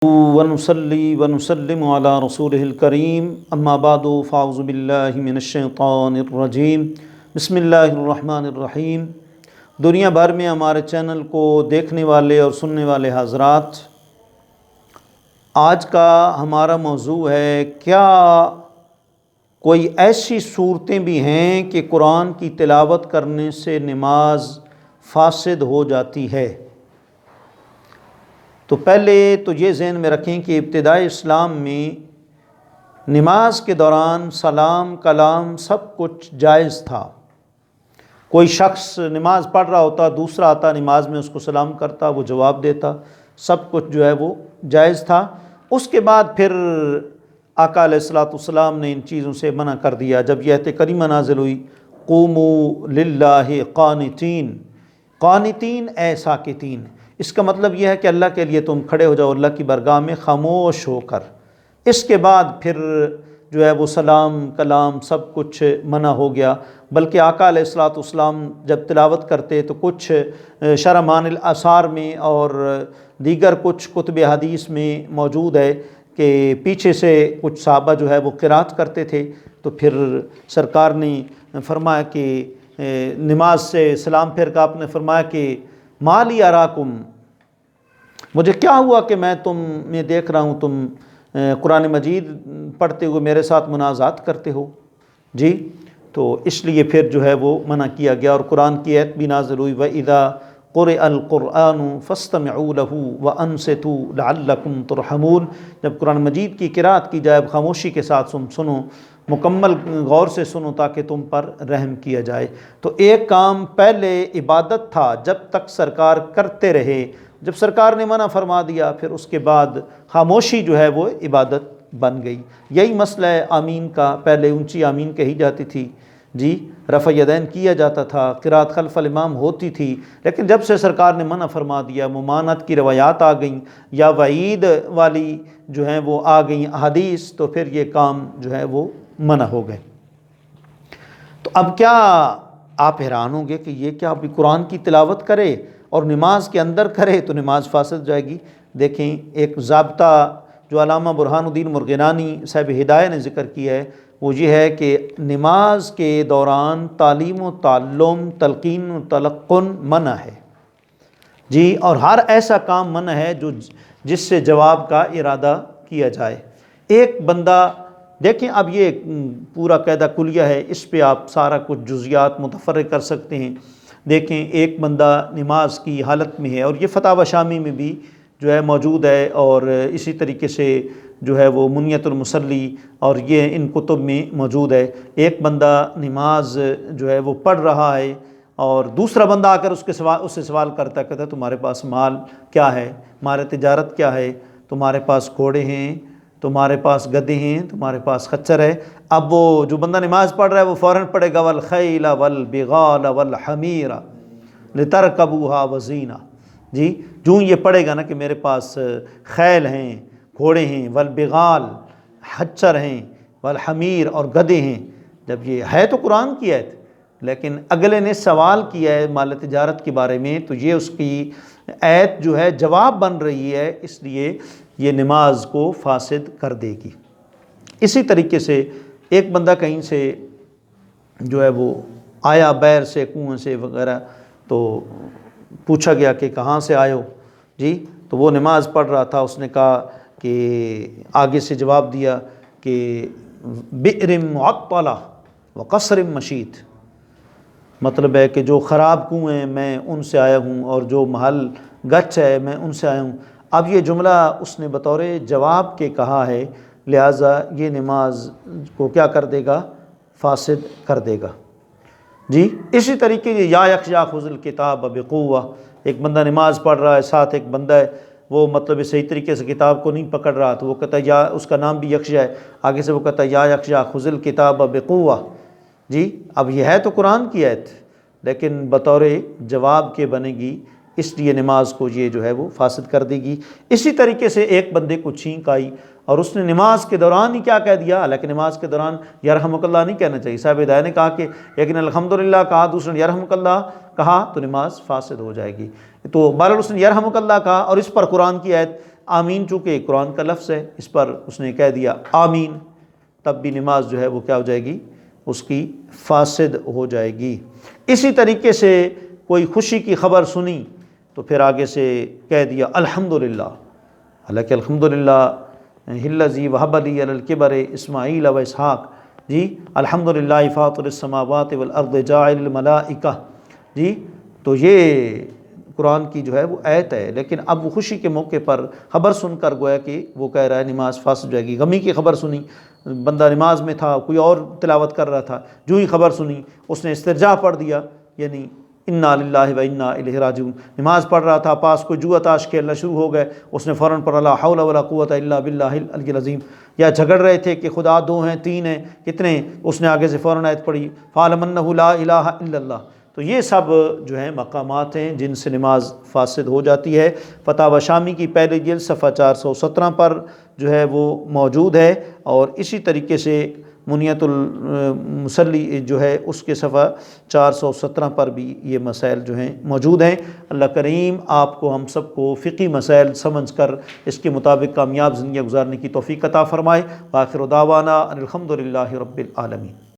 ونصلي ونسلم على رسوله الكريم اما بعد فاعوذ باللہ من الشیطان الرجیم بسم اللہ الرحمن الرحیم۔ دنیا بھر میں ہمارے چینل کو دیکھنے والے اور سننے والے حضرات، آج کا ہمارا موضوع ہے کیا کوئی ایسی صورتیں بھی ہیں کہ قرآن کی تلاوت کرنے سے نماز فاسد ہو جاتی ہے؟ تو پہلے تو یہ ذہن میں رکھیں کہ ابتدائی اسلام میں نماز کے دوران سلام کلام سب کچھ جائز تھا۔ کوئی شخص نماز پڑھ رہا ہوتا، دوسرا آتا نماز میں اس کو سلام کرتا، وہ جواب دیتا، سب کچھ جو ہے وہ جائز تھا۔ اس کے بعد پھر آقا علیہ الصلوۃ والسلام نے ان چیزوں سے منع کر دیا۔ جب یہ آیت کریمہ نازل ہوئی، قوموا للہ قانتین، قانتین اے ساکتین، اس کا مطلب یہ ہے کہ اللہ کے لیے تم کھڑے ہو جاؤ، اللہ کی بارگاہ میں خاموش ہو کر۔ اس کے بعد پھر جو ہے وہ سلام کلام سب کچھ منع ہو گیا، بلکہ آقا علیہ الصلوۃ والسلام جب تلاوت کرتے تو کچھ شرح معانی الاثار میں اور دیگر کچھ کتب حدیث میں موجود ہے کہ پیچھے سے کچھ صحابہ جو ہے وہ قرات کرتے تھے، تو پھر سرکار نے فرمایا کہ نماز سے سلام پھیر کر آپ نے فرمایا کہ مالی اراکم، مجھے کیا ہوا کہ میں دیکھ رہا ہوں تم قرآن مجید پڑھتے ہوئے میرے ساتھ منازعات کرتے ہو جی۔ تو اس لیے پھر جو ہے وہ منع کیا گیا، اور قرآن کی آیت بھی نازل ہوئی، وَإِذَا قُرِئَ الْقُرْآنُ فَاسْتَمِعُوا لَهُ وَأَنصِتُوا لَعَلَّكُمْ تُرْحَمُونَ، جب قرآن مجید کی قرات کی جائے خاموشی کے ساتھ سنو، مکمل غور سے سنو تاکہ تم پر رحم کیا جائے۔ تو ایک کام پہلے عبادت تھا، جب تک سرکار کرتے رہے، جب سرکار نے منع فرما دیا پھر اس کے بعد خاموشی جو ہے وہ عبادت بن گئی۔ یہی مسئلہ ہے آمین کا، پہلے اونچی آمین کہی جاتی تھی جی، رفع یدین کیا جاتا تھا، قرات خلف الامام ہوتی تھی، لیکن جب سے سرکار نے منع فرما دیا، ممانعت کی روایات آ گئیں یا وعید والی جو ہیں وہ آ گئیں احادیث، تو پھر یہ کام جو ہے وہ منع ہو گئے۔ تو اب کیا آپ حیران ہوں گے کہ یہ کیا ابھی قرآن کی تلاوت کرے اور نماز کے اندر کرے تو نماز فاسد جائے گی؟ دیکھیں ایک ضابطہ جو علامہ برہان الدین مرغنانی صاحب ہدایہ نے ذکر کیا ہے، وہ یہ ہے کہ نماز کے دوران تعلیم و تعلم، تلقین و تلقن منع ہے جی، اور ہر ایسا کام منع ہے جس سے جواب کا ارادہ کیا جائے۔ ایک بندہ دیکھیں، اب یہ پورا قاعدہ کلیہ ہے، اس پہ آپ سارا کچھ جزیات متفرق کر سکتے ہیں۔ دیکھیں ایک بندہ نماز کی حالت میں ہے، اور یہ فتاوی شامی میں بھی جو ہے موجود ہے، اور اسی طریقے سے جو ہے وہ منیت المصلی اور یہ ان کتب میں موجود ہے۔ ایک بندہ نماز جو ہے وہ پڑھ رہا ہے، اور دوسرا بندہ آ کر اس سے سوال کرتا ہے، کہتا ہے تمہارے پاس مال کیا ہے، تمہارے تجارت کیا ہے، تمہارے پاس گھوڑے ہیں، تمہارے پاس گدھے ہیں، تمہارے پاس خچر ہے۔ اب وہ جو بندہ نماز پڑھ رہا ہے وہ فوراً پڑھے گا والخیل والبغال والحمیر لترکبوها وزینہ جی، جو یہ پڑھے گا نا کہ میرے پاس خیل ہیں، گھوڑے ہیں، والبغال خچر ہیں، والحمیر اور گدھے ہیں، جب یہ ہے تو قرآن کی آیت، لیکن اگلے نے سوال کیا ہے مال تجارت کے بارے میں، تو یہ اس کی آیت جو ہے جواب بن رہی ہے، اس لیے یہ نماز کو فاسد کر دے گی۔ اسی طریقے سے ایک بندہ کہیں سے جو ہے وہ آیا، بیر سے، کنویں سے وغیرہ، تو پوچھا گیا کہ کہاں سے آئے ہو جی، تو وہ نماز پڑھ رہا تھا، اس نے کہا کہ آگے سے جواب دیا کہ بئر معطلہ وقصر مشید، مطلب ہے کہ جو خراب کنویں ہیں میں ان سے آیا ہوں، اور جو محل گچ ہے میں ان سے آیا ہوں۔ اب یہ جملہ اس نے بطور جواب کے کہا ہے، لہٰذا یہ نماز کو کیا کر دے گا؟ فاسد کر دے گا جی۔ اسی طریقے سے یا یکشا خذ الکتاب بقوہ، ایک بندہ نماز پڑھ رہا ہے، ساتھ ایک بندہ ہے وہ مطلب صحیح طریقے سے کتاب کو نہیں پکڑ رہا، تو وہ کہتا ہے یا، اس کا نام بھی یکشا ہے، آگے سے وہ کہتا ہے یا یکشا خذ الکتاب بقوہ جی۔ اب یہ ہے تو قرآن کی آیت، لیکن بطور جواب کے بنے گی، اس لیے نماز کو یہ جو ہے وہ فاسد کر دے گی۔ اسی طریقے سے ایک بندے کو چھینک آئی اور اس نے نماز کے دوران ہی کیا کہہ دیا، حالانکہ نماز کے دوران یرحمک اللہ نہیں کہنا چاہیے، صاحب ہدایہ نے کہا کہ لیکن الحمدللہ کہا، دوسرے نے یرحمک اللہ کہا، تو نماز فاسد ہو جائے گی۔ تو بہرحال اس نے یرحمک اللہ کہا، اور اس پر قرآن کی آیت آمین چونکہ قرآن کا لفظ ہے، اس پر اس نے کہہ دیا آمین، تب بھی نماز جو ہے وہ کیا ہو جائے گی، اس کی فاسد ہو جائے گی۔ اسی طریقے سے کوئی خوشی کی خبر سنی تو پھر آگے سے کہہ دیا الحمدللہ، حالانکہ الحمدللہ الذی وہب لی علی الکبر اسماعیل و اسحاق، جی الحمدللہ فاطر السماوات والارض جاعل الملائکہ، جی تو یہ قرآن کی جو ہے وہ آیت ہے، لیکن اب وہ خوشی کے موقع پر خبر سن کر گویا کہ وہ کہہ رہا ہے نماز فاسد ہو جائے گی۔ غمی کی خبر سنی، بندہ نماز میں تھا، کوئی اور تلاوت کر رہا تھا، جو ہی خبر سنی اس نے استرجاع پڑھ دیا، یعنی انا للہ و انا الیہ راجعون، نماز پڑھ رہا تھا، پاس کوئی جوا تاش کھیلنا شروع ہو گئے، اس نے فوراً پڑھا لا حول ولا قوت الا باللہ العلی العظیم، یا جھگڑ رہے تھے کہ خدا دو ہیں تین ہیں کتنے، اس نے آگے سے فوراً آیت پڑھی فَاعْلَمْ أَنَّهُ لَا إِلَٰهَ إِلَّا اللَّهُ۔ تو یہ سب جو ہیں مقامات ہیں جن سے نماز فاسد ہو جاتی ہے۔ فتاوی شامی کی پہلی جلد صفحہ 417 پر جو ہے وہ موجود ہے، اور اسی طریقے سے منیت المصلی جو ہے اس کے صفحہ 417 پر بھی یہ مسائل جو ہیں موجود ہیں۔ اللہ کریم آپ کو ہم سب کو فقہی مسائل سمجھ کر اس کے مطابق کامیاب زندگی گزارنے کی توفیق عطا فرمائے۔ وآخر دعوانا ان الحمد للہ رب العالمین۔